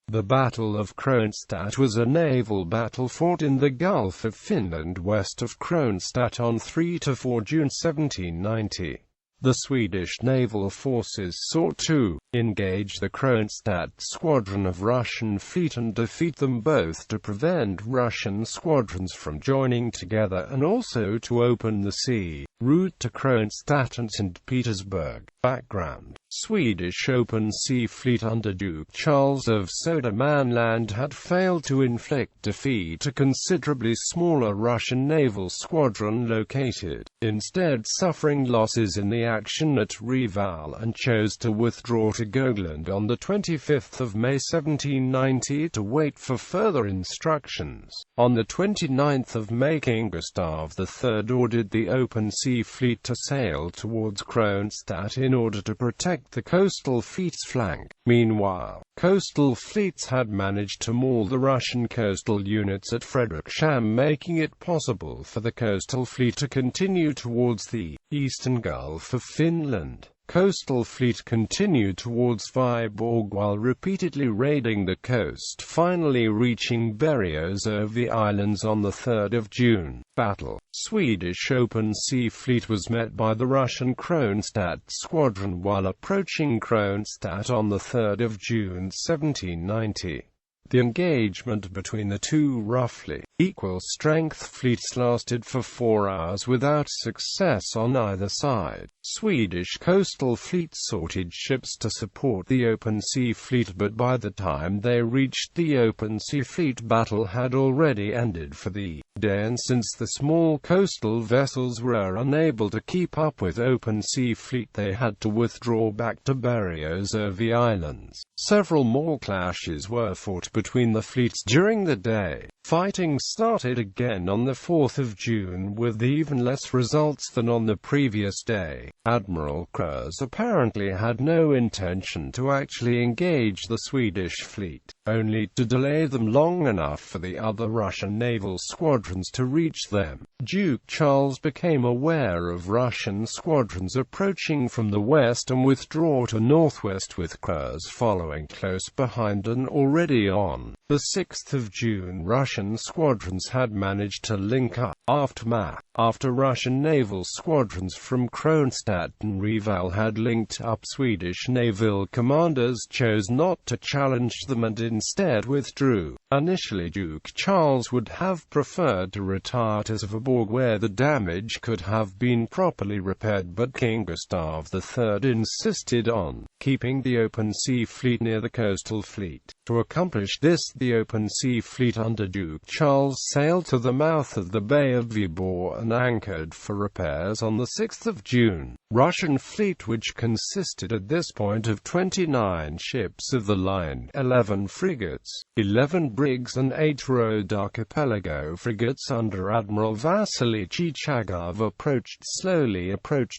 The Battle of Kronstadt was a naval battle fought in the Gulf of Finland west of Kronstadt on 3–4 June 1790. The Swedish naval forces sought to engage the Kronstadt squadron of Russian fleet and defeat them both to prevent Russian squadrons from joining together and also to open the sea route to Kronstadt and Saint Petersburg. Background: Swedish open sea fleet under Duke Charles of Södermanland had failed to inflict defeat to a considerably smaller Russian naval squadron located, instead suffering losses in the action at Reval, and chose to withdraw to Gotland on 25 May 1790 to wait for further instructions. On 29 May King Gustav III ordered the open sea fleet to sail towards Kronstadt in order to protect the coastal fleet's flank. Meanwhile, coastal fleets had managed to maul the Russian coastal units at Frederikshamn, making it possible for the coastal fleet to continue towards the eastern Gulf of Finland. Coastal fleet continued towards Viborg while repeatedly raiding the coast, finally reaching Berezovy Islands on 3 June. Battle: Swedish open sea fleet was met by the Russian Kronstadt squadron while approaching Kronstadt on 3 June 1790. The engagement between the two roughly equal-strength fleets lasted for 4 hours without success on either side. Swedish coastal fleet sorted ships to support the open sea fleet, but by the time they reached the open sea fleet, battle had already ended for the day, and since the small coastal vessels were unable to keep up with open sea fleet, they had to withdraw back to Berezovy Islands. Several more clashes were fought between the fleets during the day. Fighting started again on 4 June with even less results than on the previous day. Admiral Kurz apparently had no intention to actually engage the Swedish fleet, only to delay them long enough for the other Russian naval squadrons to reach them. Duke Charles became aware of Russian squadrons approaching from the west and withdrew to northwest, with Kurz following close behind, and already on 6 June Russian squadrons had managed to link up. Aftermath: after Russian naval squadrons from Kronstadt and Reval had linked up, Swedish naval commanders chose not to challenge them and instead withdrew. Initially, Duke Charles would have preferred to retire to Viborg, where the damage could have been properly repaired, but King Gustav III insisted on keeping the open sea fleet near the coastal fleet. To accomplish this, the open sea fleet under Duke Charles sailed to the mouth of the Bay of Viborg and anchored for repairs on 6 June. Russian fleet, which consisted at this point of 29 ships of the line, 11 frigates, 11 brigs and 8 Rode archipelago frigates under Admiral Vasily Chichagov, approached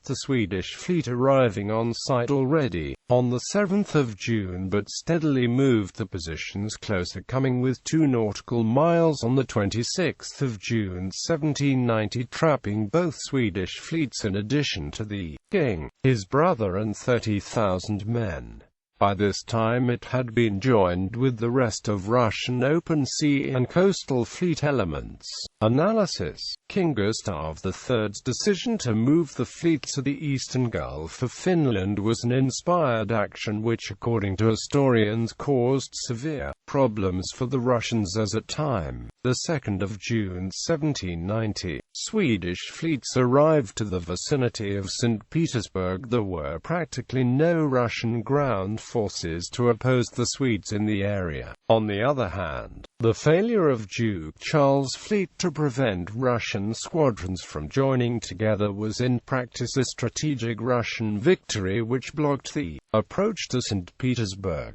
the Swedish fleet, arriving on site already on 7 June, but steadily moved the positions closer, coming with 2 nautical miles on 26 June 1790, trapping both Swedish fleets in addition to the king, his brother and 30,000 men. By this time it had been joined with the rest of Russian open sea and coastal fleet elements. Analysis: King Gustav III's decision to move the fleet to the eastern Gulf of Finland was an inspired action which, according to historians, caused severe problems for the Russians, as at time 2 June 1790, Swedish fleets arrived to the vicinity of St. Petersburg. There were practically no Russian ground forces to oppose the Swedes in the area. On the other hand, the failure of Duke Charles' fleet to prevent Russian squadrons from joining together was in practice a strategic Russian victory which blocked the approach to St. Petersburg.